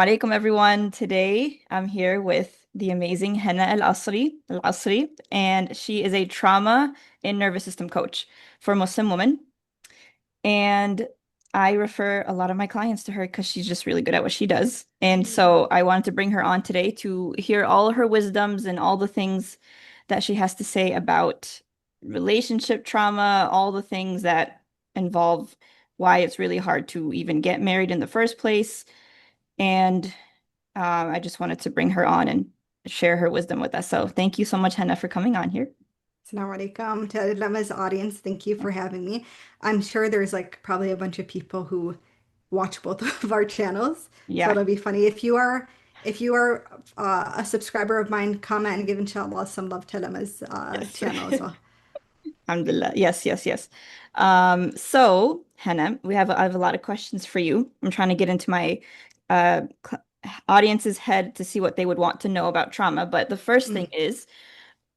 Alaikum everyone. Today I'm here with the amazing Hana Alasry, and she is a trauma and nervous system coach for Muslim women. And I refer a lot of my clients to her because she's just really good at what she does. And so I wanted to bring her on today to hear all her wisdoms and all the things that she has to say about relationship trauma, all the things that involve why it's really hard to even get married in the first place. And I just wanted to bring her on and share her wisdom with us. So thank you so much, Henna, for coming on here. Assalamu alaikum to Lema's audience. Thank you for having me. I'm sure there's like probably a bunch of people who watch both of our channels, so Yeah. it'll be funny. If you are a subscriber of mine, comment and give inshallah some love to Lema's Yes. channel as well. Alhamdulillah. Yes, yes, yes. So Henna, I have a lot of questions for you. I'm trying to get into my audience's head to see what they would want to know about trauma. But the first thing Mm. is,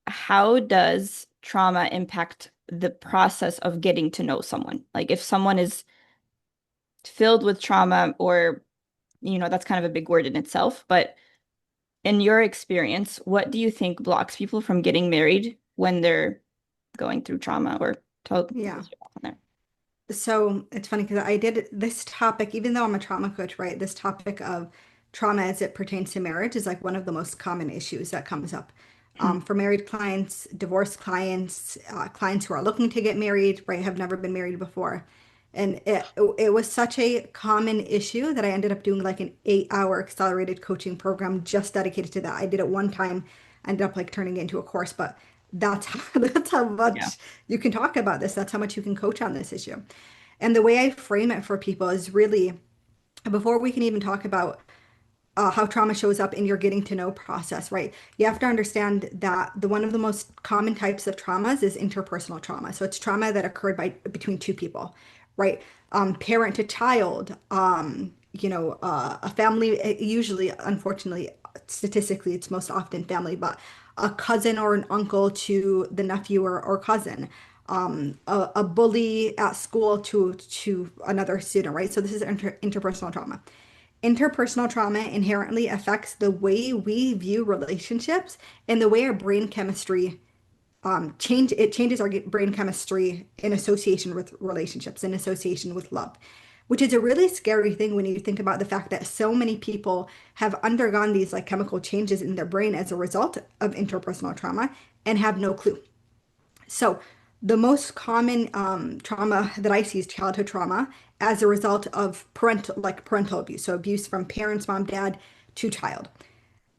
how does trauma impact the process of getting to know someone? Like if someone is filled with trauma, or that's kind of a big word in itself, but in your experience, what do you think blocks people from getting married when they're going through trauma, or Yeah. what's your thought on there? So it's funny because I did this topic, even though I'm a trauma coach, right? This topic of trauma as it pertains to marriage is like one of the most common issues that comes up for married clients, divorced clients, clients who are looking to get married, right? Have never been married before. And it was such a common issue that I ended up doing like an 8-hour accelerated coaching program just dedicated to that. I did it one time, ended up like turning it into a course, but that's how Yeah. much you can talk about this. That's how much you can coach on this issue. And the way I frame it for people is really before we can even talk about how trauma shows up in your getting to know process, right? You have to understand that the one of the most common types of traumas is interpersonal trauma. So it's trauma that occurred between two people, right? Parent to child, a family, usually, unfortunately, statistically, it's most often family, but a cousin or an uncle to the nephew or cousin, a bully at school to another student, right? So this is interpersonal trauma. Interpersonal trauma inherently affects the way we view relationships and the way our brain chemistry changes our brain chemistry in association with relationships, in association with love, which is a really scary thing when you think about the fact that so many people have undergone these like chemical changes in their brain as a result of interpersonal trauma and have no clue. So, the most common trauma that I see is childhood trauma as a result of parental abuse. So, abuse from parents, mom, dad to child.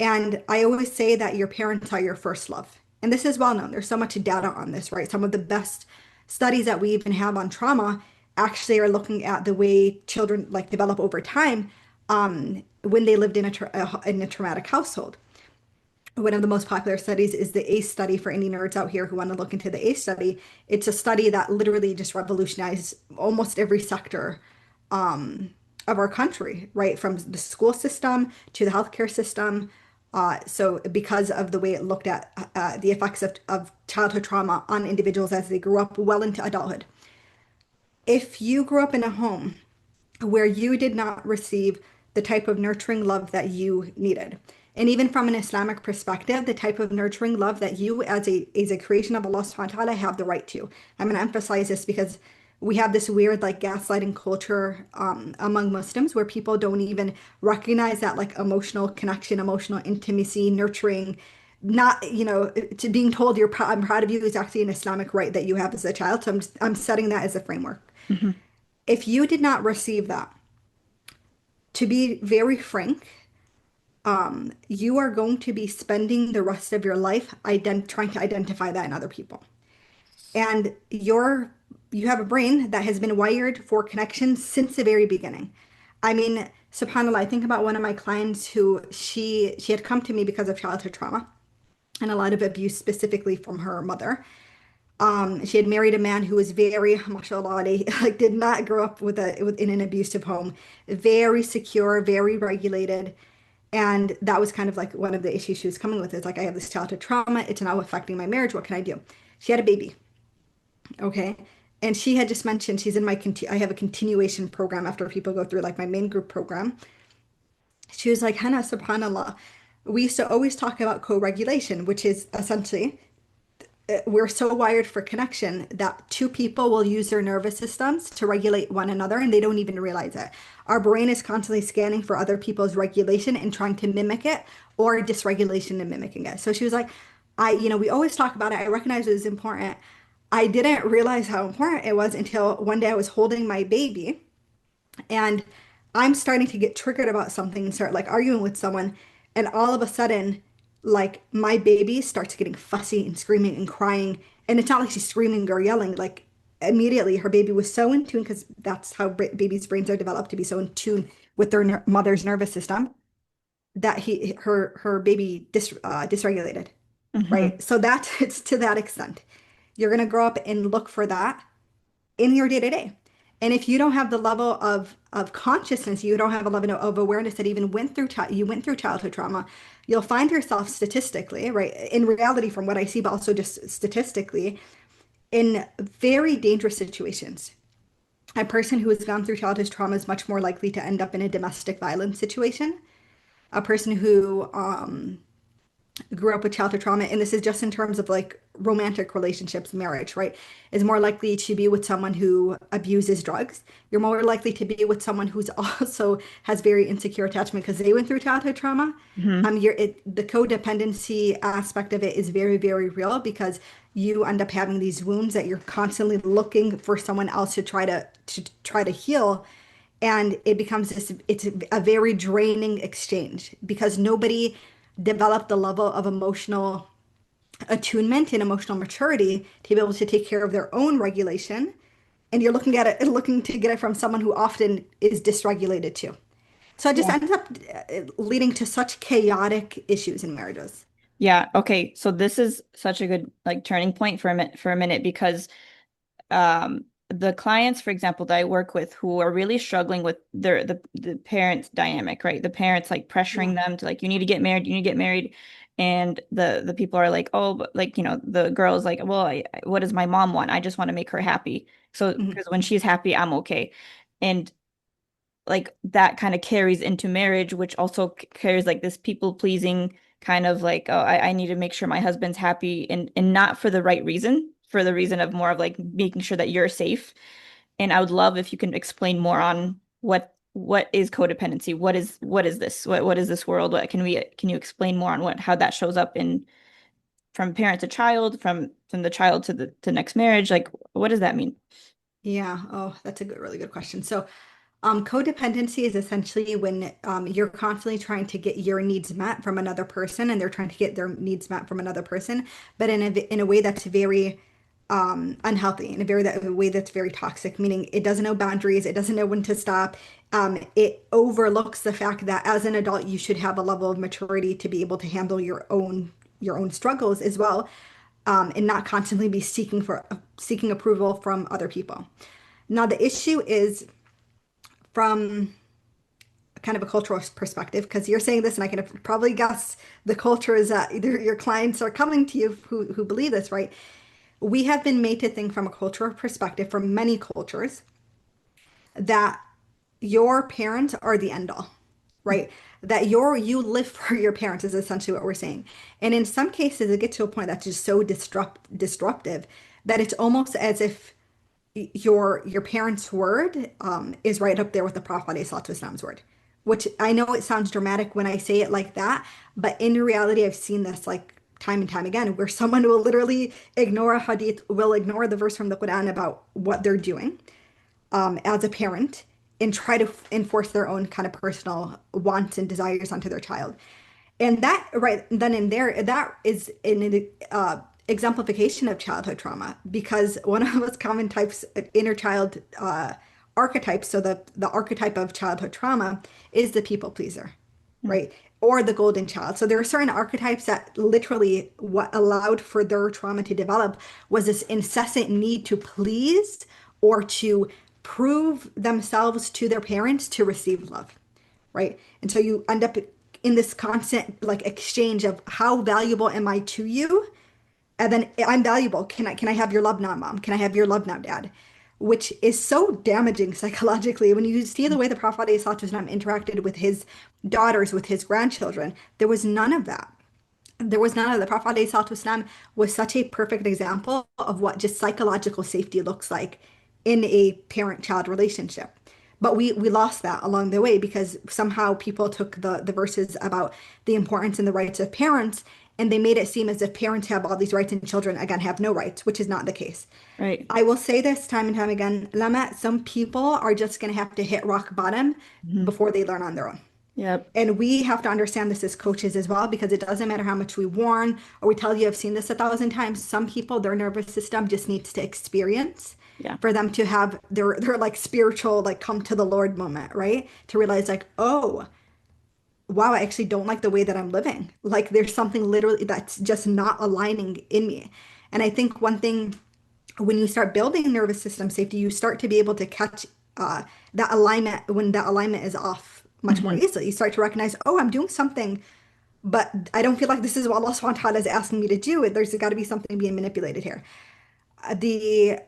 And I always say that your parents are your first love. And this is well known. There's so much data on this, right? Some of the best studies that we even have on trauma actually are looking at the way children like develop over time when they lived in in a traumatic household. One of the most popular studies is the ACE study for any nerds out here who want to look into the ACE study. It's a study that literally just revolutionized almost every sector of our country, right? From the school system to the healthcare system. So, because of the way it looked at the effects of childhood trauma on individuals as they grew up well into adulthood. If you grew up in a home where you did not receive the type of nurturing love that you needed. And even from an Islamic perspective, the type of nurturing love that you as a creation of Allah subhanahu wa ta'ala have the right to. I'm going to emphasize this because we have this weird like gaslighting culture among Muslims where people don't even recognize that like emotional connection, emotional intimacy, nurturing, not, to being told I'm proud of you is actually an Islamic right that you have as a child. So I'm setting that as a framework. Mhm. If you did not receive that, to be very frank, you are going to be spending the rest of your life trying to identify that in other people. And you have a brain that has been wired for connection since the very beginning. I mean, subhanAllah, I think about one of my clients who she had come to me because of childhood trauma and a lot of abuse specifically from her mother. She had married a man who was very, mashallah, like did not grow up in an abusive home, very secure, very regulated. And that was kind of like one of the issues she was coming with is like, I have this childhood trauma. It's now affecting my marriage. What can I do? She had a baby. Okay. And she had just mentioned she's in I have a continuation program after people go through like my main group program. She was like, Hannah, subhanAllah, we used to always talk about co-regulation, which is essentially we're so wired for connection that two people will use their nervous systems to regulate one another and they don't even realize it. Our brain is constantly scanning for other people's regulation and trying to mimic it or dysregulation and mimicking it. So she was like, we always talk about it. I recognize it was important. I didn't realize how important it was until one day I was holding my baby and I'm starting to get triggered about something and start like arguing with someone. And all of a sudden, like my baby starts getting fussy and screaming and crying. And it's not like she's screaming or yelling. Like immediately, her baby was so in tune because that's how babies' brains are developed to be so in tune with their mother's nervous system that her baby dysregulated. Hmm. Right. So that's it's to that extent. You're gonna grow up and look for that in your day to day. And if you don't have the level of consciousness, you don't have a level of awareness that even you went through childhood trauma, you'll find yourself statistically, right? In reality, from what I see, but also just statistically, in very dangerous situations. A person who has gone through childhood trauma is much more likely to end up in a domestic violence situation. A person who grew up with childhood trauma, and this is just in terms of like romantic relationships, marriage, right, is more likely to be with someone who abuses drugs. You're more likely to be with someone who's also has very insecure attachment because they went through childhood trauma. Hmm. The codependency aspect of it is very, very real because you end up having these wounds that you're constantly looking for someone else to try to heal, and it becomes it's a very draining exchange because nobody developed the level of emotional attunement and emotional maturity to be able to take care of their own regulation, and you're looking to get it from someone who often is dysregulated too. So it just Yeah. ends up leading to such chaotic issues in marriages. Yeah. Okay. So this is such a good like turning point for a minute because the clients, for example, that I work with who are really struggling with the parents dynamic, right? The parents like Yeah. pressuring them to like, you need to get married, you need to get married. And the people are like, oh, but like, the girl's like, well, what does my mom want? I just want to make her happy. So, Mhm. because when she's happy, I'm okay. And like that kind of carries into marriage, which also carries like this people pleasing kind of like, oh, I need to make sure my husband's happy and not for the right reason, for the reason of more of like making sure that you're safe. And I would love if you can explain more on what is codependency? What is this? What is this world? Can you explain more on what how that shows up in from parent to child, from the child to the next marriage? Like what does that mean? Yeah. Oh, that's a really good question. So codependency is essentially when you're constantly trying to get your needs met from another person, and they're trying to get their needs met from another person, but in a way that's very unhealthy, in a way that's very toxic. Meaning, it doesn't know boundaries, it doesn't know when to stop. It overlooks the fact that as an adult, you should have a level of maturity to be able to handle your own struggles as well, and not constantly be seeking approval from other people. Now, the issue is from kind of a cultural perspective, because you're saying this and I can probably guess the cultures that either your clients are coming to you who believe this, right? We have been made to think from a cultural perspective from many cultures that your parents are the end all, right? That you live for your parents is essentially what we're saying. And in some cases it gets to a point that's just so disruptive that it's almost as if your parents' word is right up there with the Prophet ﷺ's word, which I know it sounds dramatic when I say it like that, but in reality, I've seen this like time and time again, where someone will literally ignore a hadith, will ignore the verse from the Quran about what they're doing as a parent, and try to enforce their own kind of personal wants and desires onto their child. And that right then and there, that is an exemplification of childhood trauma, because one of the most common types of inner child archetypes, so the archetype of childhood trauma is the people pleaser, right? Or the golden child. So there are certain archetypes that literally what allowed for their trauma to develop was this incessant need to please or to prove themselves to their parents to receive love, right? And so you end up in this constant like exchange of how valuable am I to you? And then I'm valuable. Can I have your love now, mom? Can I have your love now, dad? which is so damaging psychologically. When you see the way the Prophet ﷺ interacted with his daughters, with his grandchildren, there was none of that. There was none of the Prophet ﷺ was such a perfect example of what just psychological safety looks like in a parent-child relationship. But we lost that along the way because somehow people took the verses about the importance and the rights of parents and they made it seem as if parents have all these rights and children, again, have no rights, which is not the case. Right. I will say this time and time again, Lama, some people are just going to have to hit rock bottom Hmm. before they learn on their own. Yep. And we have to understand this as coaches as well, because it doesn't matter how much we warn or we tell you, I've seen this 1,000 times. Some people, their nervous system just needs to experience Yeah. for them to have their like spiritual, like come to the Lord moment, right? To realize like, oh, wow, I actually don't like the way that I'm living. Like there's something literally that's just not aligning in me. And I think one thing when you start building nervous system safety, you start to be able to catch that alignment when that alignment is off much more Hmm. easily. You start to recognize, oh, I'm doing something, but I don't feel like this is what Allah subhanahu wa ta'ala is asking me to do. There's got to be something being manipulated here. The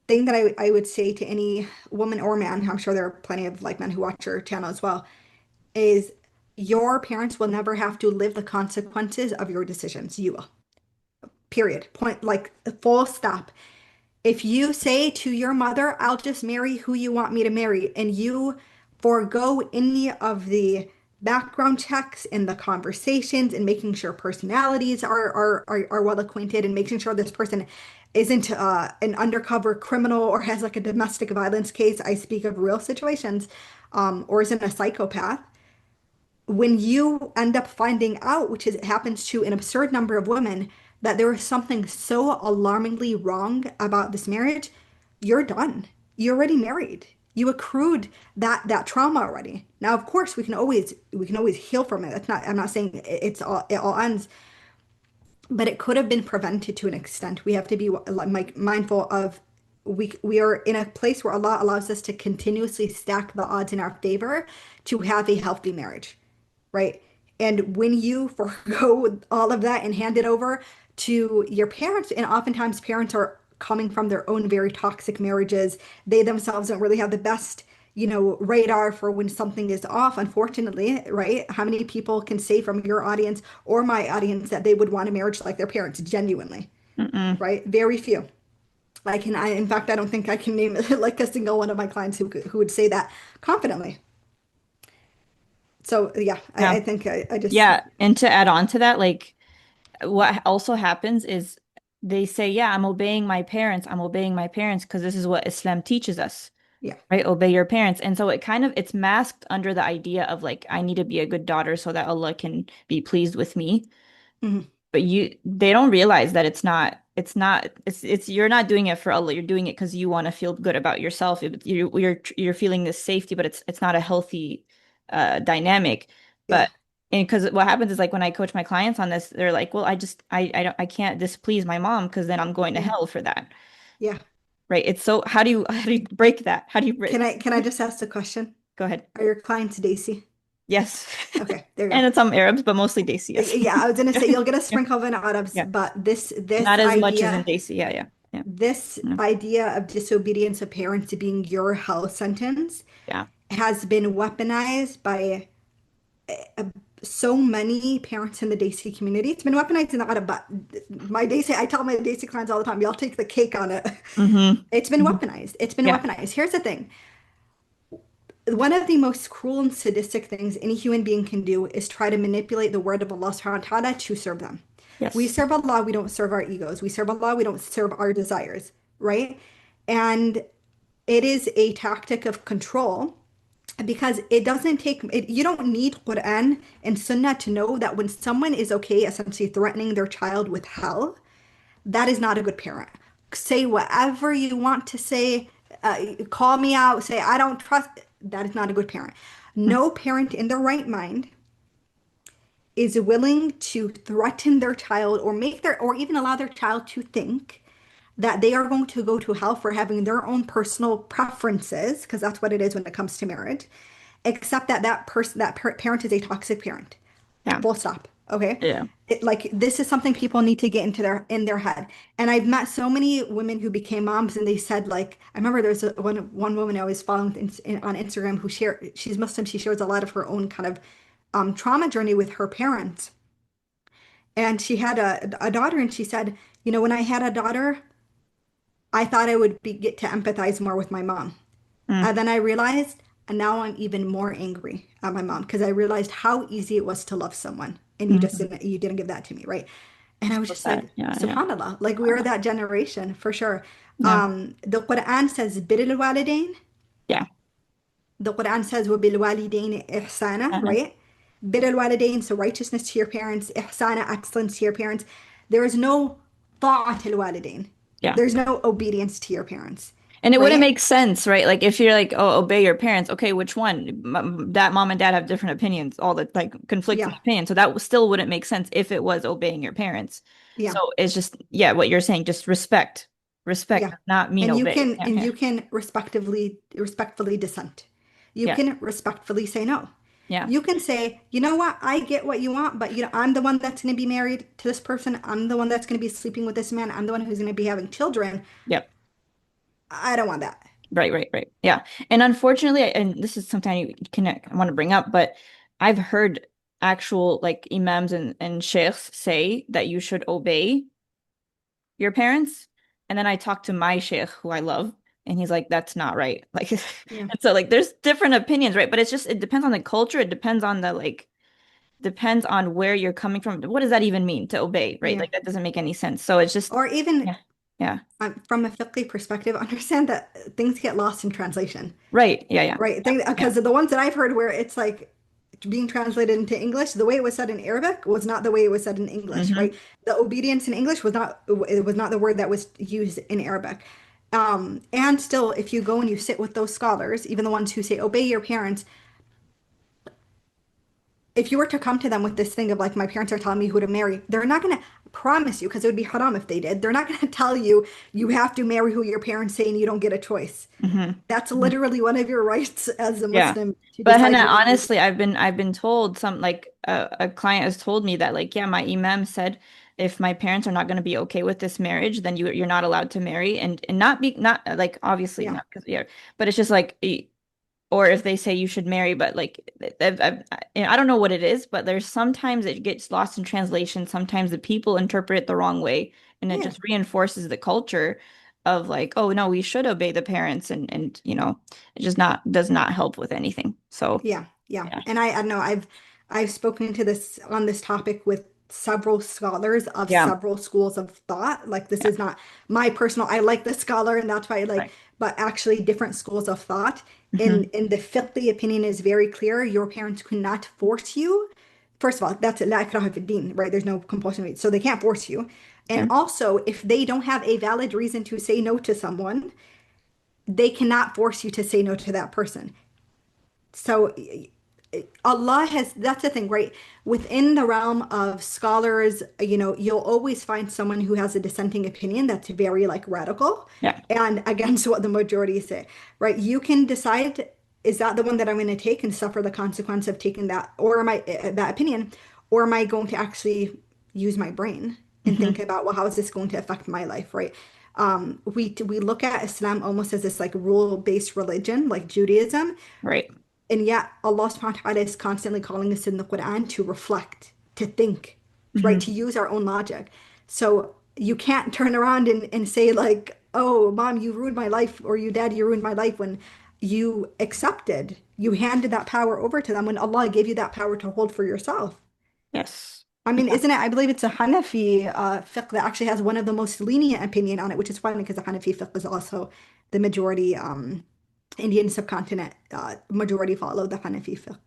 thing that I would say to any woman or man, I'm sure there are plenty of like men who watch your channel as well, is your parents will never have to live the consequences of your decisions. You will. Period. Point, like full stop. If you say to your mother, I'll just marry who you want me to marry, and you forego any of the background checks and the conversations and making sure personalities are well acquainted and making sure this person isn't an undercover criminal or has like a domestic violence case, I speak of real situations, or isn't a psychopath. When you end up finding out, which is, it happens to an absurd number of women, that there is something so alarmingly wrong about this marriage, you're done. You're already married. You accrued that trauma already. Now, of course, we can always heal from it. That's not, I'm not saying it all ends, but it could have been prevented to an extent. We have to be like mindful of we are in a place where Allah allows us to continuously stack the odds in our favor to have a healthy marriage, right? And when you forego all of that and hand it over to your parents, and oftentimes parents are coming from their own very toxic marriages, they themselves don't really have the best, radar for when something is off, unfortunately, right? How many people can say from your audience or my audience that they would want a marriage like their parents genuinely, Mm-mm. right? Very few. In fact, I don't think I can name like a single one of my clients who would say that confidently. So yeah, Yeah. I think I just, Yeah. And to add on to that, like what also happens is they say, yeah, I'm obeying my parents. I'm obeying my parents because this is what Islam teaches us, yeah. right? Obey your parents. And so it's masked under the idea of like, I need to be a good daughter so that Allah can be pleased with me. Mhm. But they don't realize that it's you're not doing it for Allah. You're doing it because you want to feel good about yourself. You're feeling this safety, but it's not a healthy dynamic. Yeah. But and because what happens is like when I coach my clients on this, they're like, well, I can't displease my mom because then I'm going to Yeah. hell for that. Yeah. Right. It's so how do you break that? How do you break? Can I just ask the question? Go ahead. Are your clients Daisy? Yes. Okay, there you go. And it's some Arabs, but mostly Desi, yes. Yeah, I was gonna Yeah. say you'll get a Yeah. sprinkle of an Arabs, Yeah. but this Not as much as in idea, Desi. Yeah, yeah. Yeah. this Yeah. idea of disobedience of parents being your hell sentence Yeah. has been weaponized by so many parents in the Desi community. It's been weaponized in the Arab, but I tell my Desi clients all the time, y'all take the cake on it. Mm-hmm. It's been Hmm. weaponized. It's been Yeah. weaponized. Here's the thing. One of the most cruel and sadistic things any human being can do is try to manipulate the word of Allah subhanahu wa ta'ala to serve them. We Yes. serve Allah, we don't serve our egos. We serve Allah, we don't serve our desires, right? And it is a tactic of control because it doesn't take you don't need Quran and Sunnah to know that when someone is okay essentially threatening their child with hell, that is not a good parent. Say whatever you want to say, call me out, say I don't trust. That is not a good parent. No parent in their right mind is willing to threaten their child or or even allow their child to think that they are going to go to hell for having their own personal preferences, because that's what it is when it comes to marriage, except that parent is a toxic parent. Yeah. Full stop. Okay. Yeah. Like this is something people need to get into their head. And I've met so many women who became moms and they said like I remember there's one woman I was following on Instagram who she's Muslim, she shares a lot of her own kind of trauma journey with her parents. And she had a daughter and she said, you know, when I had a daughter, I thought I would get to empathize more with my mom. Mm, And then I realized, and now I'm even more angry at my mom because I realized how easy it was to love someone, and mhm. you didn't give that to me, right? And I was So just sad. like, Yeah, yeah. subhanallah, like we are that generation for sure. Yeah. The Quran says, bir al-walidain. Yeah. The Quran says, وَبِالْوَالِدَيْنِ إِحْسَانًا, Uh-huh. right? Bir al-walidain, so righteousness to your parents, ihsana, excellence to your parents. There is no ta'at al-walidain. Yeah. There's no obedience to your parents, And it wouldn't right? make sense, right? Like if you're like, oh, obey your parents. Okay, which one? That mom and dad have different opinions, all the like conflicting Yeah, opinions. So that still wouldn't make sense if it was obeying your parents. So yeah. it's just, yeah, what you're saying, just respect. Respect Yeah. does not mean obey. Yeah, And yeah, you can respectfully dissent. You yeah, can respectfully say no. yeah. You can say, you know what, I get what you want, but you know, I'm the one that's going to be married to this person. I'm the one that's going to be sleeping with this man. I'm the one who's going to be having children. Yep. I don't want that. Right, right, right. Yeah. And unfortunately, and this is something you can I want to bring up, but I've heard actual like imams and sheikhs say that you should obey your parents. And then I talked to my sheikh, who I love, and he's like, that's not right. Like, and Yeah. so like there's different opinions, right? But it's just it depends on the culture. It depends on the like depends on where you're coming from. What does that even mean to obey, right? Yeah. Like that doesn't make any sense. So it's just Or even yeah. Yeah. from a fiqh perspective, understand that things get lost in translation. Right. Yeah, yeah. Right. Yeah. Yeah. Because the ones that I've heard where it's like being translated into English, the way it was said in Arabic was not the way it was said in English, right? Hmm. The obedience in English was not the word that was used in Arabic. And still, if you go and you sit with those scholars, even the ones who say obey your parents, if you were to come to them with this thing of like my parents are telling me who to marry, they're not going to promise you because it would be haram if they did. They're not going to tell you you have to marry who your parents say and you don't get a choice. That's Hmm. literally one of your rights as a Yeah. Muslim to But decide Hannah, who to marry. honestly, I've been told some like a client has told me that like yeah, my imam said if my parents are not going to be okay with this marriage, then you're not allowed to marry and not be not like obviously Yeah. not because yeah, but it's just like or if they say you should marry, but like I don't know what it is, but there's sometimes it gets lost in translation. Sometimes the people interpret it the wrong way, and it Yeah. just reinforces the culture of like, oh no, we should obey the parents, and it just not does not help with anything. So Yeah, yeah. yeah, And I don't know, I've spoken to this on this topic with several scholars of yeah, several schools of thought. Like this yeah, is not my personal, I like this scholar and that's why I like, right. but actually different schools of thought. Hmm. And the fiqh opinion is very clear. Your parents could not force you. First of all, that's la ikraha fi din, right? There's no compulsion, right? So they can't force you. And Okay. also, if they don't have a valid reason to say no to someone, they cannot force you to say no to that person. So Allah has, that's the thing, right? Within the realm of scholars, you know, you'll always find someone who has a dissenting opinion that's very like radical Yeah. and against what the majority say, right? You can decide, is that the one that I'm going to take and suffer the consequence of taking that, or am I that opinion, or am I going to actually use my brain and think Hmm. about, well, how is this going to affect my life, right? We look at Islam almost as this like rule-based religion, like Judaism, Right. and yet Allah subhanahu wa ta'ala is constantly calling us in the Quran to reflect, to think, right? Hmm. To use our own logic. So you can't turn around and say like, oh, mom, you ruined my life, or you dad, you ruined my life when you accepted, you handed that power over to them when Allah gave you that power to hold for yourself. Yes. I mean, Yeah. isn't it? I believe it's a Hanafi fiqh that actually has one of the most lenient opinion on it, which is funny because the Hanafi fiqh is also the majority Indian subcontinent majority follow the Hanafi fiqh.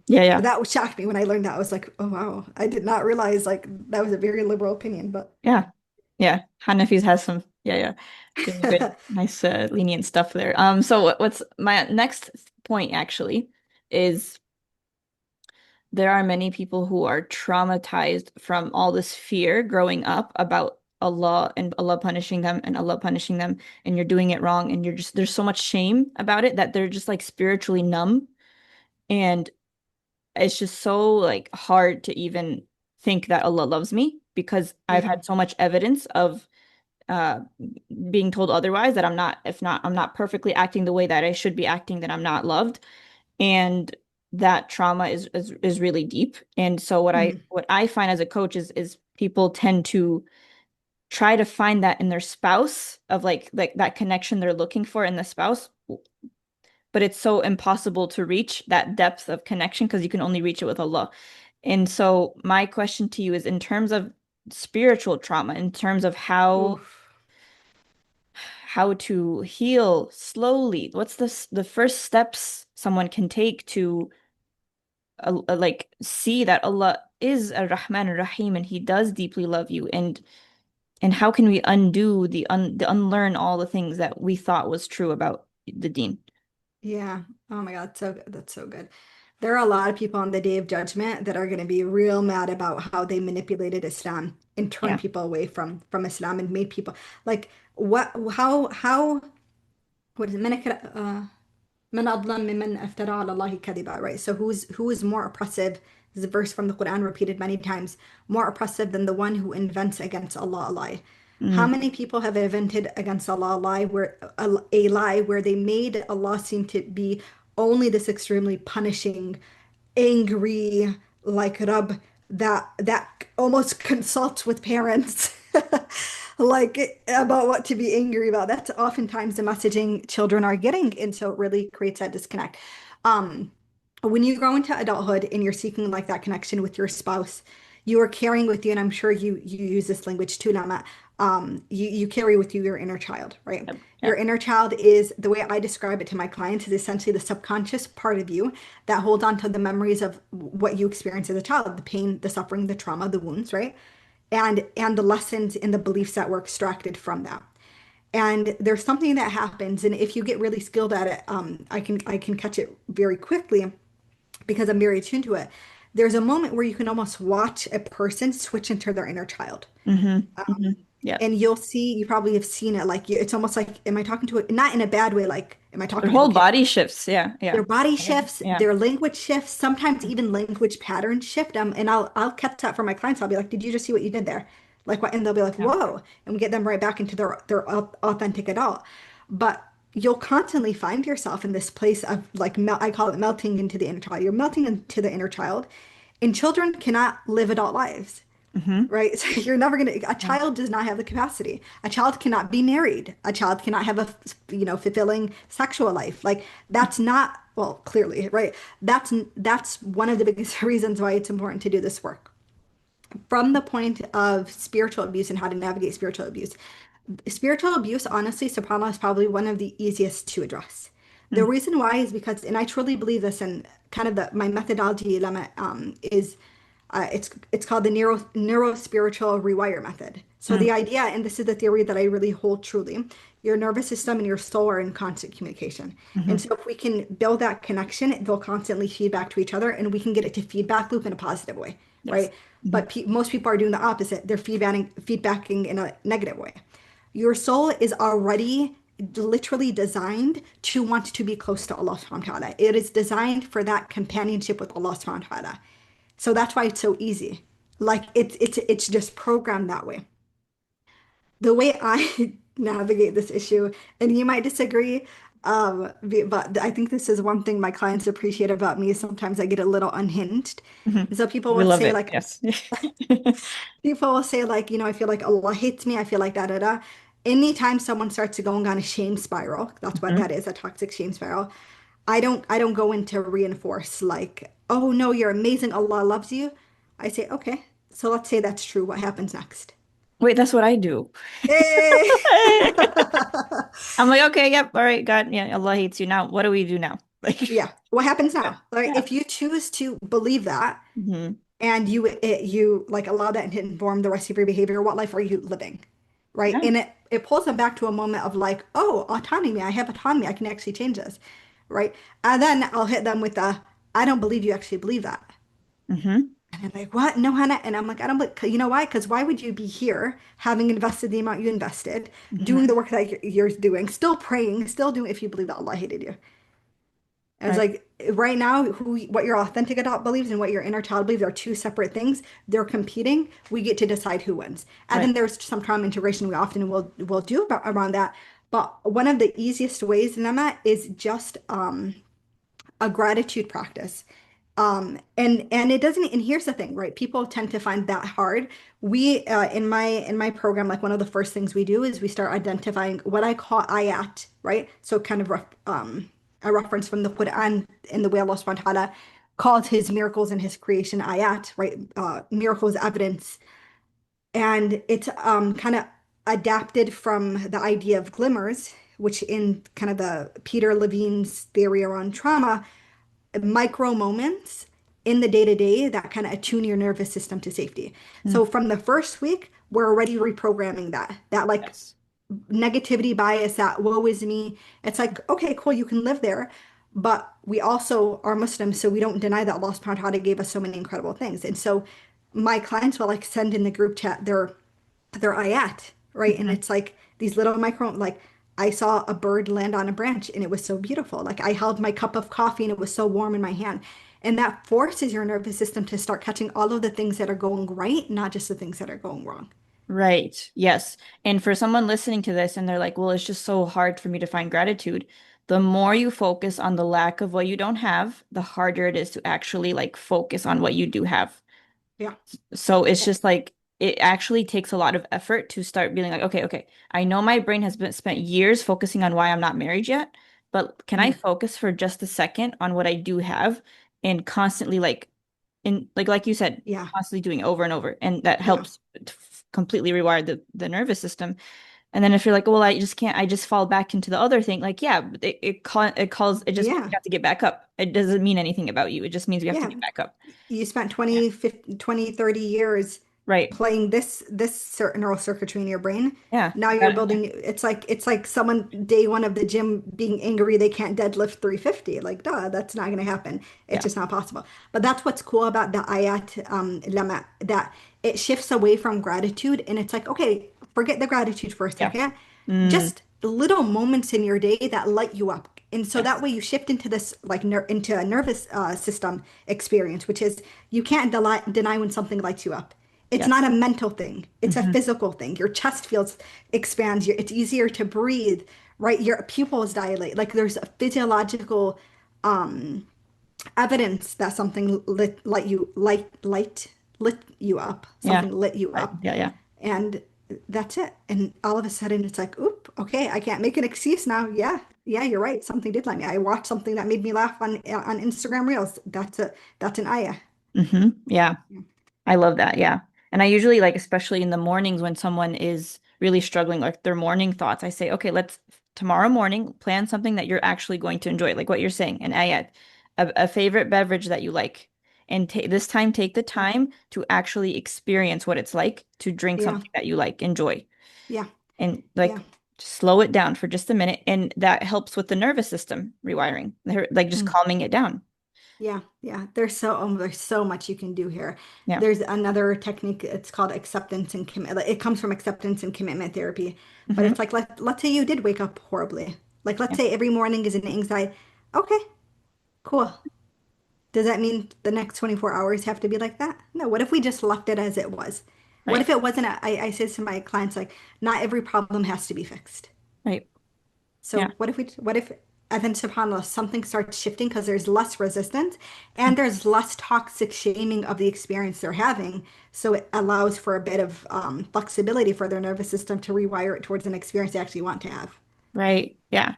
Yeah. But Yeah. that shocked me when I learned that. I was like, oh wow, I did not realize like that was a very liberal opinion. But Yeah. Yeah. Hanafis has some, yeah, yeah. They have good, nice, lenient stuff there. So what's my next point actually is there are many people who are traumatized from all this fear growing up about Allah and Allah punishing them and Allah punishing them and you're doing it wrong and you're just there's so much shame about it that they're just like spiritually numb and it's just so like hard to even think that Allah loves me because I've Mm, had so much evidence of uh being told otherwise, that I'm not, if not, I'm not perfectly acting the way that I should be acting, that I'm not loved. And that trauma is really deep. And so mm, what I find as a coach is people tend to try to find that in their spouse, of like that connection they're looking for in the spouse, but it's so impossible to reach that depth of connection because you can only reach it with Allah. And so my question to you is, in terms of spiritual trauma, in terms of oof. how to heal slowly, what's the first steps someone can take to like see that Allah is a Rahman Rahim and He does deeply love you, and how can we undo the unlearn all the things that we thought was true about the deen? Yeah. Oh my God, so good. That's so good. There are a lot of people on the day of judgment that are going to be real mad about how they manipulated Islam and turned Yeah. people away from Islam and made people like what how what is it? من أظلم ممن افترى على الله كذبا, right? So who is more oppressive? This is a verse from the Quran repeated many times. More oppressive than the one who invents against Allah a lie. How Mm, many people have invented against Allah a lie where a lie where they made Allah seem to be only this extremely punishing, angry, like Rab that almost consults with parents like about what to be angry about. That's oftentimes the messaging children are getting, and so it really creates that disconnect. Um, when you grow into adulthood and you're seeking like that connection with your spouse, you are carrying with you, and I'm sure you use this language too, Nama. You carry with you your inner child, right? yep, Your yep. inner child is the way I describe it to my clients is essentially the subconscious part of you that holds on to the memories of what you experienced as a child, the pain, the suffering, the trauma, the wounds, right? And the lessons and the beliefs that were extracted from that. And there's something that happens, and if you get really skilled at it, I can catch it very quickly because I'm very attuned to it. There's a moment where you can almost watch a person switch into their inner child. Yep. And you'll see, you probably have seen it, like it's almost like, am I talking to it? Not in a bad way, like, am I Their talking to a whole kid? body shifts. Yeah, yeah. Their body Okay. shifts, Yeah. their language shifts, sometimes even language patterns shift. And I'll catch that for my clients. I'll be like, "Did you just see what you did there?" Like what? And they'll be like, Yeah. "Whoa!" And we get them right back into their authentic adult. But you'll constantly find yourself in this place of like I call it melting into the inner child. You're melting into the inner child, and children cannot live adult lives, Hmm. right? So you're never gonna, a Yeah. child does not have the capacity. A child cannot be married. A child cannot have a, fulfilling sexual life. Like that's not, well, clearly, right? That's one of the biggest reasons why it's important to do this work. From the point of spiritual abuse and how to navigate spiritual abuse. Spiritual abuse, honestly, subhanAllah, is probably one of the easiest to address. The Mm, reason why is because, and I truly believe this, and kind of my methodology is it's called the neuro spiritual rewire method. So the mm, idea, and this is the theory that I really hold truly, your nervous system and your soul are in constant communication. And hmm. so if we can build that connection, they'll constantly feed back to each other, and we can get it to feedback loop in a positive way, Yes. right? Hmm. But most people are doing the opposite. They're feedbacking in a negative way. Your soul is already literally designed to want to be close to Allah subhanahu wa ta'ala. It is designed for that companionship with Allah subhanahu wa ta'ala. So that's why it's so easy. Like it's just programmed that way. The way I navigate this issue, and you might disagree, but I think this is one thing my clients appreciate about me is sometimes I get a little unhinged. Hmm. So people We would love say it. like, Yes. I feel like Allah hates me. I feel like da da da. Anytime someone starts going on a shame spiral, that's what Hmm. that is, a toxic shame spiral. I don't go in to reinforce like, oh no, you're amazing. Allah loves you. I say, okay, so let's say that's true. What happens next? Wait, that's what I do. Hey! I'm like, okay, yep, all right, God, yeah, Allah hates you. Now, what do we do now? Like, Yeah. What happens yeah, now? Like yeah. if you choose to believe that Hmm. and you like allow that to inform the rest of your behavior, what life are you living? Right? Yeah. And it pulls them back to a moment of like, oh, autonomy. I have autonomy. I can actually change this. Right? And then I'll hit them with the, I don't believe you actually believe that. Hmm. And they're like, what? No, Hannah. And I'm like, I don't believe, you know why? Because why would you be here having invested the amount you invested, doing Hmm. the work that you're doing, still praying, still doing if you believe that Allah hated you? And it's Right. like right now, what your authentic adult believes and what your inner child believes are two separate things. They're competing. We get to decide who wins. And Right. then there's some trauma integration we often will do around that. But one of the easiest ways, Nema, is just a gratitude practice. And it doesn't, and here's the thing, right? People tend to find that hard. We in my program, like one of the first things we do is we start identifying what I call ayat, right? So kind of a reference from the Quran in the way Allah subhanahu wa ta'ala calls his miracles and his creation ayat, right? Miracles evidence. And it's kind of adapted from the idea of glimmers, which in kind of the Peter Levine's theory around trauma, micro moments in the day to day that kind of attune your nervous system to safety. Mm. So from the first week, we're already reprogramming that like Yes. negativity bias, that woe is me. It's like, okay, cool, you can live there. But we also are Muslims, so we don't deny that Allah subhanahu wa ta'ala gave us so many incredible things. And so my clients will like send in the group chat their ayat, right? And Mhm. it's like these little micro, like I saw a bird land on a branch and it was so beautiful. Like I held my cup of coffee and it was so warm in my hand. And that forces your nervous system to start catching all of the things that are going right, not just the things that are going wrong. Right. Yes. And for someone listening to this and they're like, well, it's just so hard for me to find gratitude. The more you focus on the lack of what you don't have, the harder it is to actually like focus on what you do have. Yeah. So it's Yeah. just like it actually takes a lot of effort to start being like, okay, okay, I know my brain has been spent years focusing on why I'm not married yet, but can I Mhm. focus for just a second on what I do have and constantly like in like you said, Yeah. constantly doing it over and over, and that Yeah. helps completely rewire the nervous system. And then if you're like, well, I just can't, I just fall back into the other thing. Like, yeah, it just means you Yeah. have to get back up. It doesn't mean anything about you. It just means we have to Yeah. get back up. You spent Yeah. 20, 50, 20, 30 years Right. playing this certain neural circuitry in your brain. Yeah. Now you're building, it's like someone day one of the gym being angry they can't deadlift 350. Like, duh, that's not gonna happen. It's Yeah. just not possible. But that's what's cool about the ayat lama, that it shifts away from gratitude and it's like, okay, forget the gratitude for a Yeah. second. Mm, Just little moments in your day that light you up. And so that yes. way you shift into this like into a nervous system experience, which is you can't deny when something lights you up. It's not Yes. a mental thing. It's a Hmm. physical thing. Your chest feels expands. It's easier to breathe, right? Your pupils dilate. Like there's a physiological evidence that something lit you up. Yeah. Something lit you Right. up, Yeah. Yeah. and that's it. And all of a sudden, it's like, oop, okay, I can't make an excuse now. Yeah, yeah, you're right. Something did light me. I watched something that made me laugh on Instagram Reels. That's an ayah. Yeah. I love that. Yeah. And I usually like, especially in the mornings when someone is really struggling, like their morning thoughts, I say, okay, let's tomorrow morning plan something that you're actually going to enjoy, like what you're saying, an ayat, a favorite beverage that you like. And this time, take the time to actually experience what it's like to drink Yeah, something that you like, enjoy, yeah, and yeah. like slow it down for just a minute. And that helps with the nervous system rewiring, like just Mm. calming it down. Yeah, yeah. There's so much you can do here. Yeah. There's another technique. It's called acceptance and commitment. It comes from acceptance and commitment therapy. But Hmm. it's like let's say you did wake up horribly. Like let's Yeah. say every morning is an anxiety. Okay, cool. Does that mean the next 24 hours have to be like that? No. What if we just left it as it was? What Right. if it wasn't I say to my clients like, not every problem has to be fixed. Right. Yeah. So what if and then subhanAllah, something starts shifting because there's less resistance and there's less toxic shaming of the experience they're having. So it allows for a bit of flexibility for their nervous system to rewire it towards an experience they actually want to have. Right. Yeah.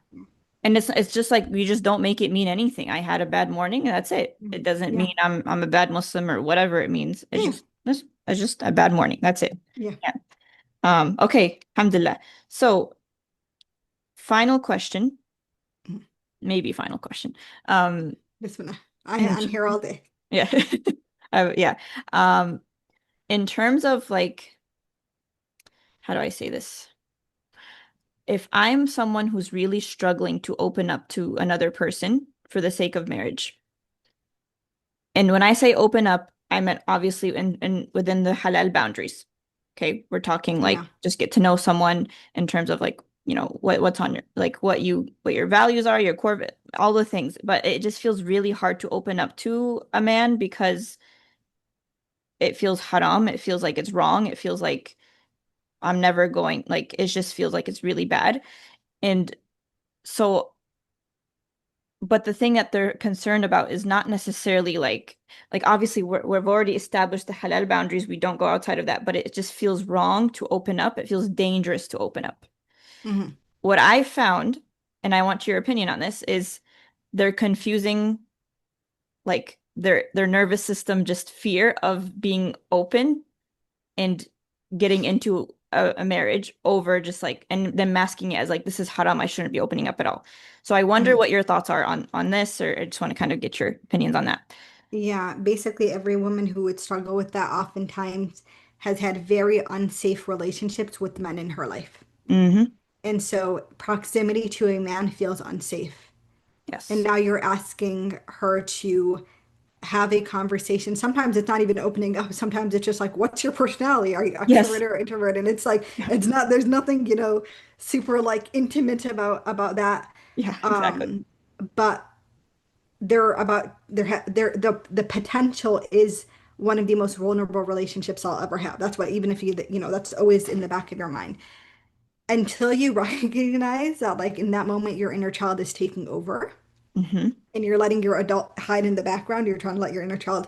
And it's just like we just don't make it mean anything. I had a bad morning and that's it. Mm. It doesn't Yeah. mean I'm a bad Muslim or whatever it means. Yeah. It's just a bad morning. That's it. Yeah. Yeah. Okay. Alhamdulillah. So final question, Mm. maybe final question. Um, Bismillah. in I'm here all day. yeah. Yeah. Um, in terms of like, how do I say this? If I'm someone who's really struggling to open up to another person for the sake of marriage, and when I say open up, I meant obviously in within the halal boundaries. Okay, we're talking like Yeah. just get to know someone in terms of like, what's on your like what your values are, your core all the things, but it just feels really hard to open up to a man because it feels haram. It feels like it's wrong. It feels like I'm never going, like, it just feels like it's really bad. And so, but the thing that they're concerned about is not necessarily like obviously we've already established the halal boundaries. We don't go outside of that, but it just feels wrong to open up. It feels dangerous to open up. Hmm. What I found, and I want your opinion on this, is they're confusing like their nervous system just fear of being open and getting into a marriage over just like and then masking it as like this is haram, I shouldn't be opening up at all. So I wonder Hmm. what your thoughts are on this, or I just want to kind of get your opinions on that. Yeah, basically every woman who would struggle with that oftentimes has had very unsafe relationships with men in her life. Hmm. And so proximity to a man feels unsafe. And Yes. now you're asking her to have a conversation. Sometimes it's not even opening up. Sometimes it's just like, what's your personality? Are you extrovert Yes. or introvert? And it's like, Yeah. it's not, there's nothing, super like intimate about that. Yeah, exactly. Um, but they're about they're the potential is one of the most vulnerable relationships I'll ever have. That's what even if that's always in the back of your mind until you recognize that like in that moment your inner child is taking over Hmm. and you're letting your adult hide in the background, you're trying to let your inner child,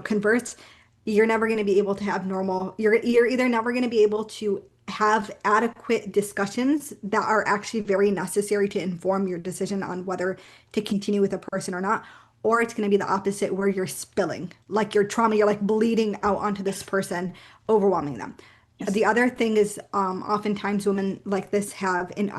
converse, you're never going to be able to have normal, you're either never going to be able to have adequate discussions that are actually very necessary to inform your decision on whether to continue with a person or not, or it's going to be the opposite where you're spilling, like your trauma, you're like bleeding out onto this Yes. person, overwhelming them. Yes. The other thing is, oftentimes women like this have, and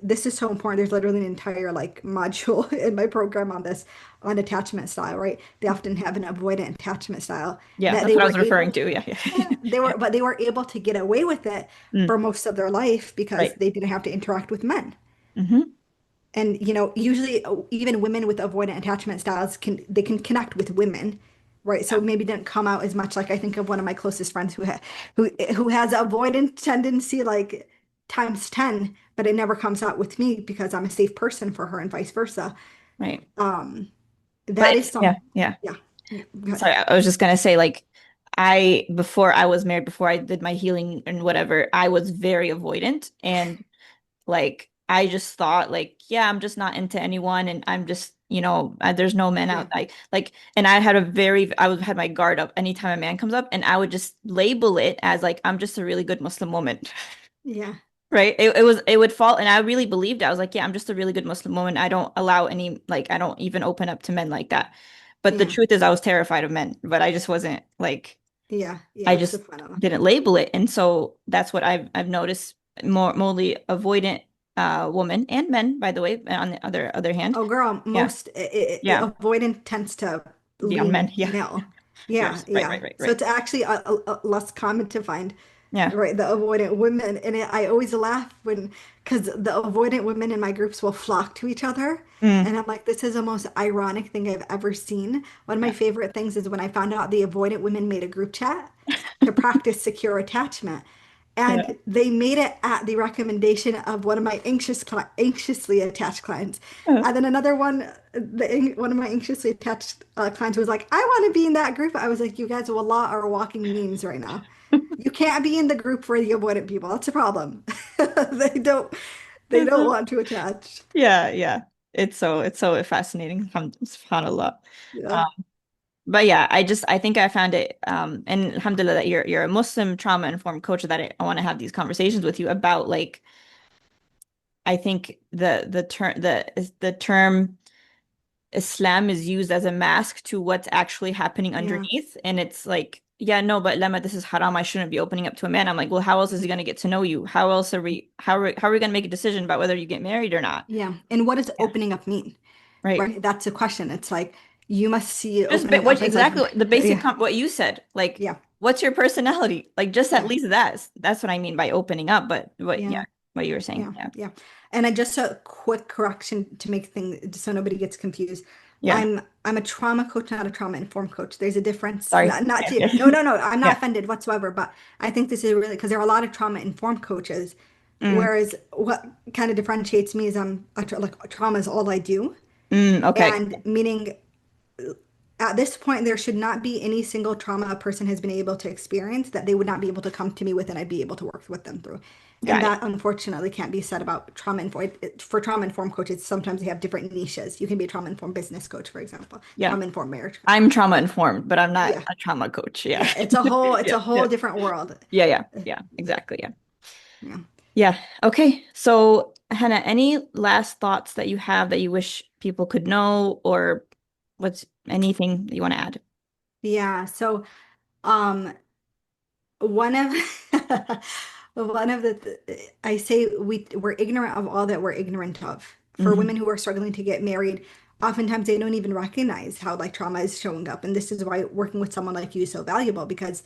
this is so important. There's literally an entire like module in my program on this, on attachment style, right? They often have an avoidant attachment style Yeah, that that's they what I was were referring able, to. Yeah, yeah, yeah. Yeah. but they were able to get away with it Mm, for most of their life because right. they didn't have to interact with men. Hmm. And usually even women with avoidant attachment styles can connect with women, right? So Yeah. maybe didn't come out as much. Like I think of one of my closest friends who has avoidant tendency like times 10, but it never comes out with me because I'm a safe person for her and vice versa. Right. Um, But that is yeah, some, yeah. yeah. Good. Sorry, I was just gonna say, like, before I was married, before I did my healing and whatever, I was very avoidant. And like, I just thought, like, yeah, I'm just not into anyone. And I'm just, there's no men Yeah, out. And I had I would had my guard up anytime a man comes up, and I would just label it as like, I'm just a really good Muslim woman. yeah, Right. It would fall. And I really believed it. I was like, yeah, I'm just a really good Muslim woman. I don't allow any, like, I don't even open up to men like that. But the yeah, truth is I was terrified of men, but I just wasn't like, yeah, yeah. I What's the just point of that? didn't label it. And so that's what I've noticed mostly avoidant women and men, by the way, on the other hand. Oh, girl, Yeah. most Yeah. avoidant tends to Be on men. lean Yeah. male. Yeah, Yes. Right, yeah. right, right, So right. it's actually less common to find, Yeah. right, the avoidant women. And I always laugh because the avoidant women in my groups will flock to each other. Mm. And I'm like, this is the most ironic thing I've ever seen. One of my Yeah. favorite things is when I found out the avoidant women made a group chat to practice secure attachment. Yeah. And they made it at the recommendation of one of my anxiously attached clients. Uh, And then another one, one of my anxiously attached clients was like, I want to be in that group. I was like, you guys, wallah, are walking memes right now. You can't be in the group for the avoidant people. That's a problem. They don't, they don't want to attach. Yeah, yeah. It's so fascinating. SubhanAllah. Yeah. But yeah, I think I found it and alhamdulillah that you're a Muslim trauma informed coach, that I want to have these conversations with you about like I think the term Islam is used as a mask to what's actually happening Yeah. underneath. And it's like, yeah, no, but Lema, this is haram. I shouldn't be opening up to a man. I'm like, well, how else is he going to get to know you? How are we going to make a decision about whether you get married or not? Yeah. And what does Yeah. opening up mean? Right. Right. That's a question. It's like you must see Just opening up what as like, exactly the basic yeah, what you said. Like, yeah, what's your personality? Like, just at yeah, least that's what I mean by opening up. But yeah. yeah, what you were saying. Yeah, Yeah. yeah. And I just a quick correction to make things so nobody gets confused. Yeah. I'm a trauma coach, not a trauma informed coach. There's a difference. Sorry. Not Yeah. to Yeah. no, no, no. I'm not Yeah. offended whatsoever, but I think this is really because there are a lot of trauma informed coaches, Mm, whereas what kind of differentiates me is like trauma is all I do. Okay. And meaning at this point, there should not be any single trauma a person has been able to experience that they would not be able to come to me with and I'd be able to work with them through. And Got it. that unfortunately can't be said about trauma informed. For trauma informed coaches, sometimes they have different niches. You can be a trauma informed business coach, for example, Yeah. trauma informed marriage coach. I'm trauma informed, but I'm not Yeah. a trauma coach. Yeah. Yeah. It's Yeah. a Yeah. whole different world. Yeah. Yeah. Yeah. Exactly. Yeah. Yeah. Yeah. Okay. So, Hannah, any last thoughts that you have that you wish people could know, or what's anything that you want to add? Yeah. So, um, one of one of I say we're ignorant of all that we're ignorant of. For Hmm. women who are struggling to get married, oftentimes they don't even recognize how like trauma is showing up. And this is why working with someone like you is so valuable because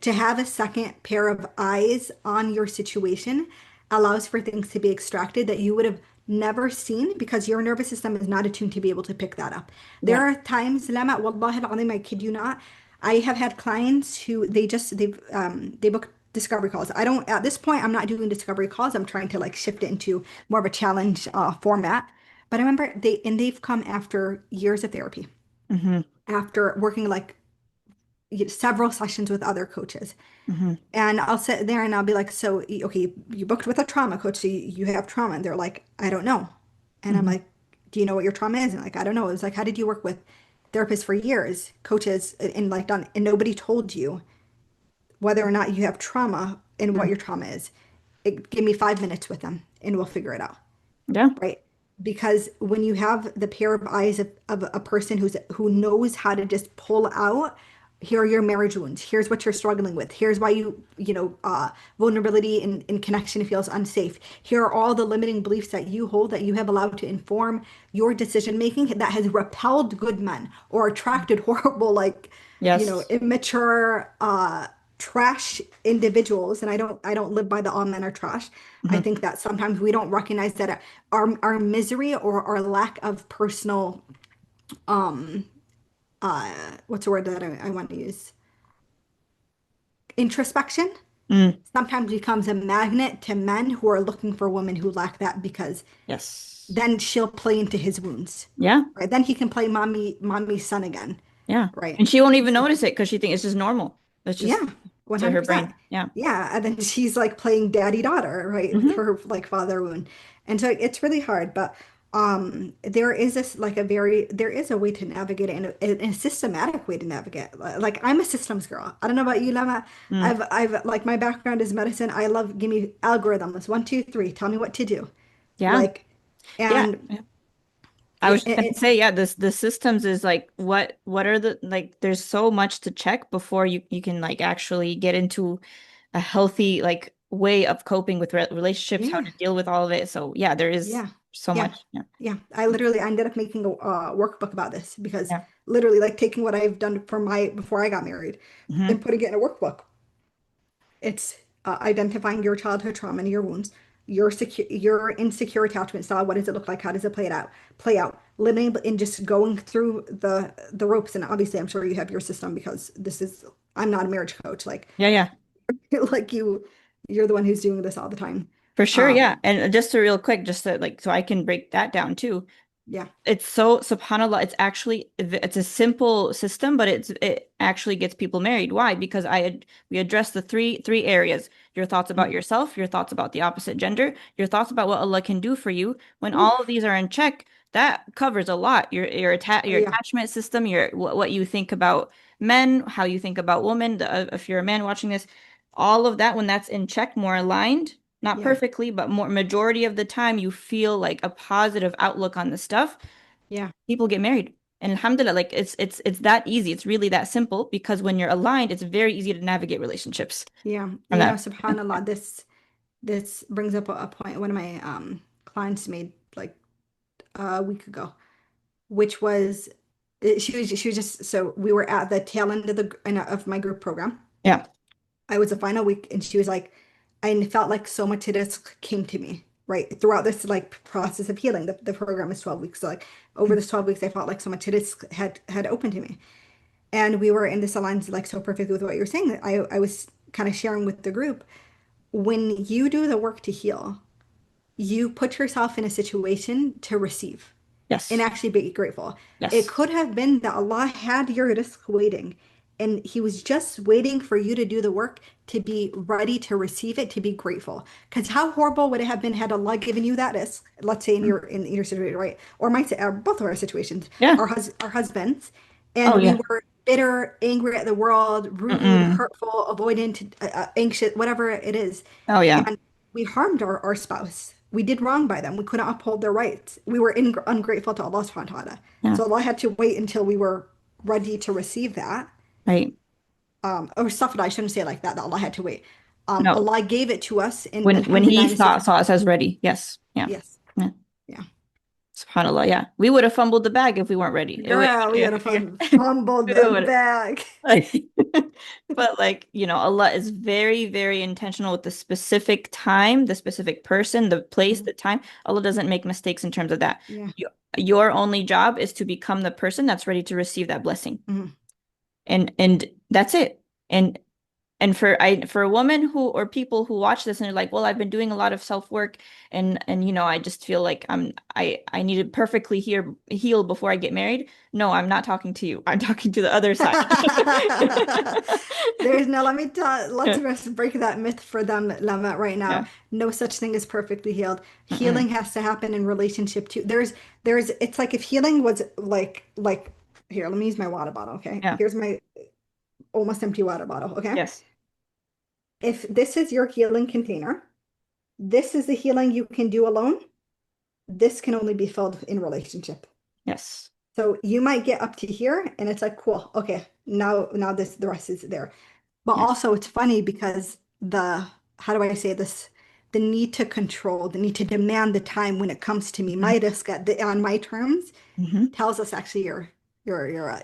to have a second pair of eyes on your situation allows for things to be extracted that you would have never seen because your nervous system is not attuned to be able to pick that up. There Yeah. are times, Lama, wallahi al-azim, I kid you not, I have had clients who they book discovery calls. I don't at this point I'm not doing discovery calls. I'm trying to like shift it into more of a challenge format. But I remember they've come after years of therapy, Hmm. after working like several sessions with other coaches. Hmm. And I'll sit there and I'll be like, so, okay, you booked with a trauma coach, so you have trauma. And they're like, I don't know. And I'm Hmm. like, do you know what your trauma is? And like, I don't know. It was like, how did you work with therapists for years, coaches, and like done, and nobody told you whether or not you have trauma and what your trauma is. Give me 5 minutes with them and we'll figure it out, Yeah. right? Because when you have the pair of eyes of a person who knows how to just pull out, here are your marriage wounds. Here's what you're struggling with. Here's why vulnerability in connection feels unsafe. Here are all the limiting beliefs that you hold that you have allowed to inform your decision making that has repelled good men or attracted horrible, like, Yes. immature, trash individuals. And I don't live by the all men are trash. I Hmm. think that sometimes we don't recognize that our misery or our lack of personal, what's the word that I want to use, introspection, Mm. sometimes becomes a magnet to men who are looking for women who lack that, because Yes. then she'll play into his wounds, Yeah. right? Then he can play mommy's son again, Yeah. right? And she won't even notice it because she thinks it's just normal. It's just Yeah, to her 100%. brain. Yeah. Yeah, and then she's like playing daddy daughter, right, with Hmm. her like father wound. And so it's really hard, but there is this like there is a way to navigate it, and a systematic way to navigate. Like I'm a systems girl. I don't know about you, Lama. Mm. I've like my background is medicine. I love give me algorithms. One, two, three. Tell me what to do. Yeah. Like, Yeah. and I yeah, was just gonna say, yeah, this the systems is like what are the like there's so much to check before you can like actually get into a healthy like way of coping with relationships, how yeah. to deal with all of it. So yeah, there is Yeah. so Yeah. much. Yeah. Yeah. I ended up making a workbook about this because Yeah. literally like taking what I've done for my before I got married and Hmm. putting it in a workbook. It's identifying your childhood trauma and your wounds, your insecure attachment style. What does it look like? How does it Play out. Limiting and just going through the ropes. And obviously, I'm sure you have your system because I'm not a marriage coach. Like Yeah, yeah. like you're the one who's doing this all the time. For sure, yeah. Um, And just to real quick, just to like so I can break that down too. yeah. It's so subhanallah, it's a simple system, but it actually gets people married. Why? Because we address the three areas. Your thoughts about Mhm. yourself, your thoughts about the opposite gender, your thoughts about what Allah can do for you. When all of Oof. these are in check, that covers a lot. Oh Your yeah. attachment system, your what you think about men, how you think about women, if you're a man watching this, all of that when that's in check, more aligned, not Yeah. perfectly, but more majority of the time you feel like a positive outlook on the stuff Yeah. people get married. And alhamdulillah, like it's that easy. It's really that simple because when you're aligned, it's very easy to navigate relationships Yeah. from that. SubhanAllah, this brings up a point one of my clients made like a week ago, which was she was just so we were at the tail end of my group program. Yeah. I was the final week, and she was like, I felt like so much of this came to me, right? Throughout this like process of healing. The program is 12 weeks. So like over this 12 weeks, I felt like so much of this had opened to me. And we were in this aligns like so perfectly with what you're saying that I was kind of sharing with the group. When you do the work to heal, you put yourself in a situation to receive. and Yes. actually be grateful. It Yes. could have been that Allah had your risk waiting, and He was just waiting for you to do the work to be ready to receive it, to be grateful. Because how horrible would it have been had Allah given you that risk? Let's say in your situation, right? Or both of our situations, Yeah. our husbands, Oh and we yeah. were bitter, angry at the world, rude, Mm-mm. hurtful, avoidant, anxious, whatever it is, Oh yeah. and we harmed our spouse. We did wrong by them. We couldn't uphold their rights. We were ungrateful to Allah subhanahu wa ta'ala. Yeah. So Allah had to wait until we were ready to receive that. Right. Or suffered, I shouldn't say it like that, that Allah had to wait. No. Allah gave it to us in When he Alhamdulillah. saw us as ready. Yes. Yeah. Yes. Yeah. Yeah. SubhanAllah. Yeah. We would have fumbled the bag if we weren't ready. Girl, we gotta fumble It the would. bag. Like, but like, Allah is very, very intentional with the specific time, the specific person, the place, Mhm. the time. Allah doesn't make mistakes in terms of that. Yeah. Your only job is to become the person that's ready to receive that blessing. Mhm. And that's it. And for a woman who or people who watch this and are like, well, I've been doing a lot of self-work and I just feel like I need to perfectly heal before I get married. No, I'm not talking to you. I'm talking to the other side. There's no, let me tell, let's just break that myth for them, Lama, right now. Yeah. No such thing as perfectly healed. Mm-mm. Healing has to happen in relationship too. It's like if healing was here, let me use my water bottle, okay? Yeah. Here's my almost empty water bottle, okay? Yes. If this is your healing container, this is the healing you can do alone. This can only be filled in relationship. Yes. So you might get up to here and it's like, cool, okay, now the rest is there. But Yes. also it's funny because how do I say this? The need to control, the need to demand the time when it comes to me, my risk on my terms Mm-hmm. tells us actually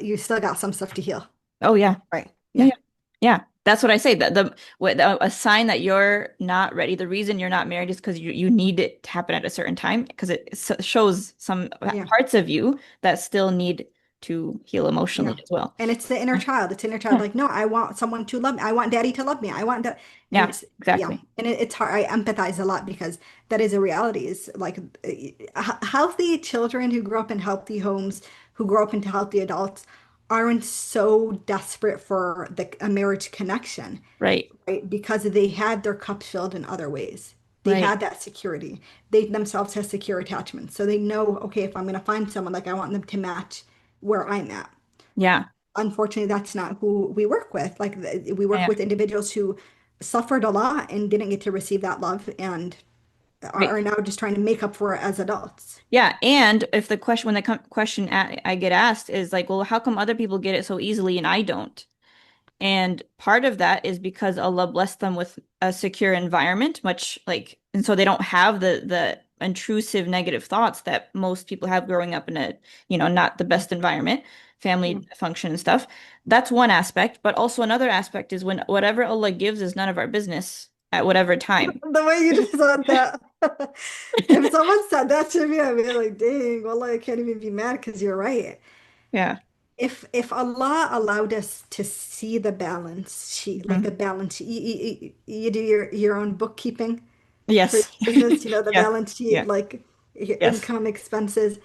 you still got some stuff to heal. Oh yeah. Right. Yeah, Yeah. yeah. Yeah. That's what I say. That a sign that you're not ready. The reason you're not married is because you need it to happen at a certain time because it shows some Yeah. parts of you that still need to heal Yeah. emotionally as well. And it's the inner child. It's inner child. Yeah. Like, no, I want someone to love me. I want daddy to love me. I want that. And Yeah, it's, yeah. exactly. And it's hard. I empathize a lot because that is a reality. Is like healthy children who grow up in healthy homes, who grow up into healthy adults, aren't so desperate for a marriage connection, Right. right? Because they had their cup filled in other ways. They Right. had that security. They themselves have secure attachments. So they know, okay, if I'm going to find someone, like I want them to match where I'm at. Yeah. Unfortunately, that's not who we work with. Like we work Yeah. with individuals who suffered a lot and didn't get to receive that love and Right. are now just trying to make up for it as adults. Yeah, and if the question when the question I get asked is like, well, how come other people get it so easily and I don't? And part of that is because Allah blessed them with a secure environment, much like, and so they don't have the intrusive negative thoughts that most people have growing up in a, not the best environment, Yeah. family function and stuff. That's one aspect, but also another aspect is when whatever Allah gives is none of our business at whatever time. The way you just said that. If someone said that to me, I'd be like, dang, well, I can't even be mad because you're right. Yeah. If Allah allowed us to see the balance sheet, like the Mhm. balance sheet, you do your own bookkeeping for your Yes. business, the Yeah. balance sheet, Yeah. like your Yes. income, expenses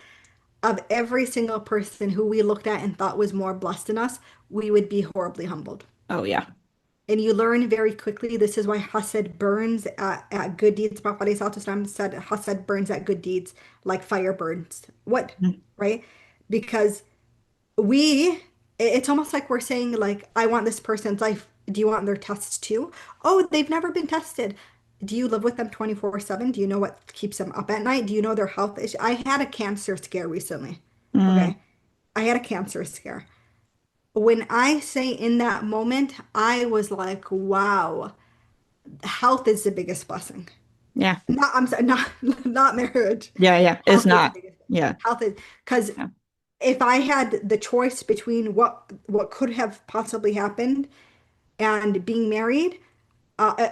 of every single person who we looked at and thought was more blessed than us, we would be horribly humbled. Oh yeah. And you learn very quickly. This is why Hasad burns at good deeds. Prophet ﷺ said Hasad burns at good deeds like fire burns wood, Mhm. right? Because it's almost like we're saying, like, I want this person's life. Do you want their tests too? Oh, they've never been tested. Do you live with them 24/7? Do you know what keeps them up at night? Do you know their health issue? I had a cancer scare recently. Mm, Okay. I had a cancer scare. When I say in that moment, I was like, wow, health is the biggest blessing. yeah. I'm sorry, not not marriage. Yeah, yeah. It's Health is the not. biggest. Yeah. Health is because Yeah. if I had the choice between what could have possibly happened and being married,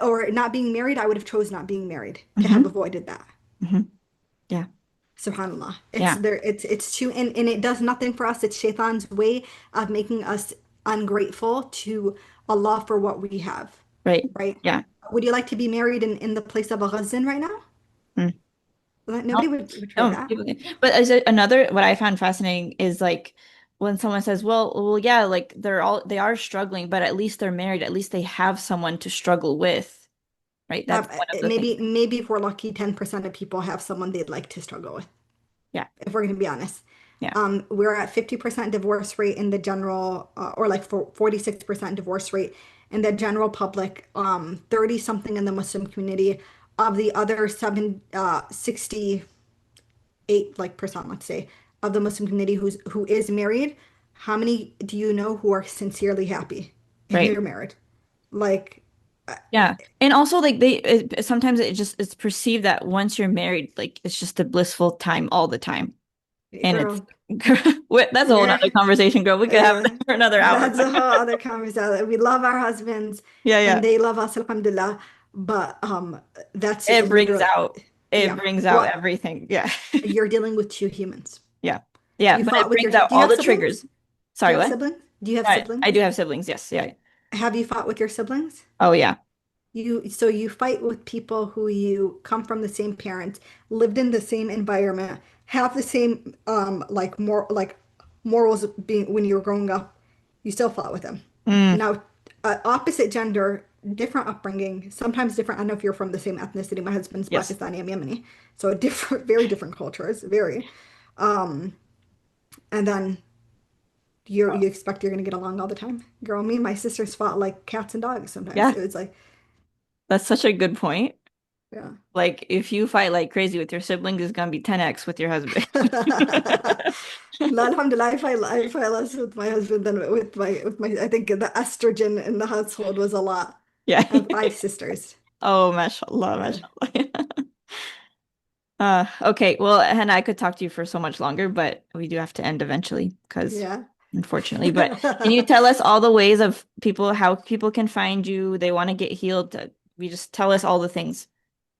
or not being married, I would have chose not being married to have Hmm. avoided that. Hmm. Yeah. SubhanAllah. It's Yeah. there, it's too, and it does nothing for us. It's Shaitan's way of making us ungrateful to Allah for what we have, Right. right? Yeah. Would you like to be married in the place of a ghazin right now? Mm. Nobody No, would try no, that. people can. But as another, what I found fascinating is like when someone says, well, yeah, like they are struggling, but at least they're married. At least they have someone to struggle with, right? That's one of the things. Maybe if we're lucky, 10% of people have someone they'd like to struggle with, Yeah, if we're going to be honest. yeah, We're at 50% divorce rate in the general, or like for 46% divorce rate in the general public, 30 something in the Muslim community. Of the other 68 like percent, let's say, of the Muslim community who is married, how many do you know who are sincerely happy in right. their marriage? Like, Yeah. And also like sometimes it's perceived that once you're married, like it's just a blissful time all the time. And it's girl, that's a whole you're nother conversation, girl. We could have Yeah, it for another hour. that's a whole other conversation. We love our husbands Yeah, and yeah. they love us, alhamdulillah. But that's It brings literally, out it yeah. brings out What everything. Yeah. you're dealing with two humans. Yeah. Yeah, You but fought it with your, brings out do you all have the siblings? triggers. Do you Sorry, have what? siblings? Do you have I siblings? do have siblings. Yes. Yeah. Have you fought with your siblings? Oh yeah. So you fight with people who you come from the same parents, lived in the same environment, have the same like morals being when you were growing up. You still fought with them. Mm, Now, opposite gender, different upbringing, sometimes different. I don't know if you're from the same ethnicity. My husband's yes. Pakistani, I'm Yemeni, so different, very different cultures, very. And then you expect you're gonna get along all the time. Girl, me and my sisters fought like cats and dogs sometimes. Yeah, It was like, that's such a good point. yeah. Like if you fight like crazy with your siblings, it's gonna be 10x with your husband. Alhamdulillah, I fight less with my husband than with my. I think the estrogen in the household was a lot. Yeah. I have five sisters. Oh, mashallah, Yeah, mashallah. Okay. Well, Hannah, I could talk to you for so much longer, but we do have to end eventually because yeah. unfortunately. But can you tell us all the ways of people, how people can find you? They want to get healed. We just tell us all the things.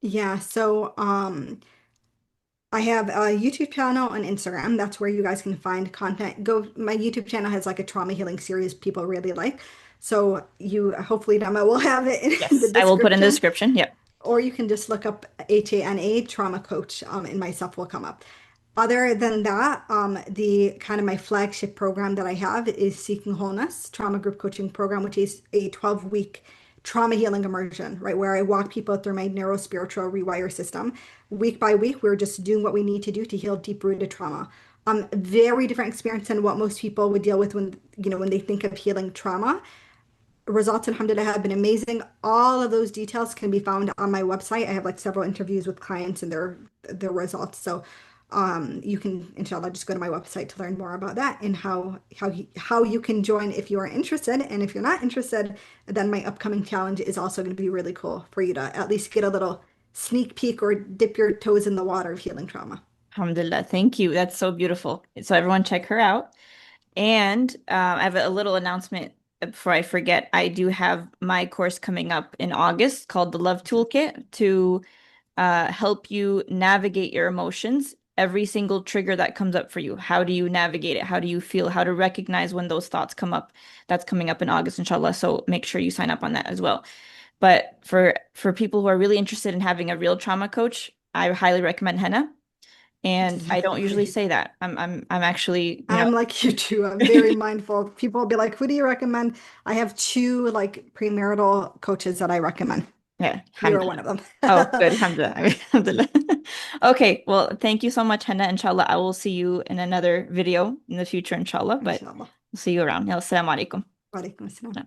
Yeah, so I have a YouTube channel on Instagram. That's where you guys can find content. My YouTube channel has like a trauma healing series people really like. So you hopefully Dama will have it in the Yes, I will put in the description. description. Yep. Or you can just look up HANA trauma coach, and myself will come up. Other than that, the kind of my flagship program that I have is Seeking Wholeness Trauma Group Coaching Program, which is a 12-week trauma healing immersion, right? Where I walk people through my neuro spiritual rewire system. Week by week, we're just doing what we need to do to heal deep rooted trauma. Very different experience than what most people would deal with when they think of healing trauma. Results, alhamdulillah, have been amazing. All of those details can be found on my website. I have like several interviews with clients and their results. So you can, inshallah, just go to my website to learn more about that and how you can join if you are interested. And if you're not interested, then my upcoming challenge is also going to be really cool for you to at least get a little sneak peek or dip your toes in the water of healing trauma. Alhamdulillah. Thank you. That's so beautiful. So everyone check her out. And I have a little announcement before I forget. I do have my course coming up in August called the Love Toolkit to help you navigate your emotions. Every single trigger that comes up for you. How do you navigate it? How do you feel? How to recognize when those thoughts come up? That's coming up in August, inshallah. So make sure you sign up on that as well. But for people who are really interested in having a real trauma coach, I highly recommend Henna. And I don't usually Jazakallah. say that. I'm actually, I'm like you too. I'm very mindful. People will be like, "Who do you recommend?" I have two like premarital coaches that I recommend. yeah, You are alhamdulillah. one of them. Oh, good. Alhamdulillah. Alhamdulillah. Okay, well, thank you so much, Henna. Inshallah, I will see you in another video in the future, inshallah, but Inshallah. we'll see you around. Assalamu alaikum. Wa alaikum assalam.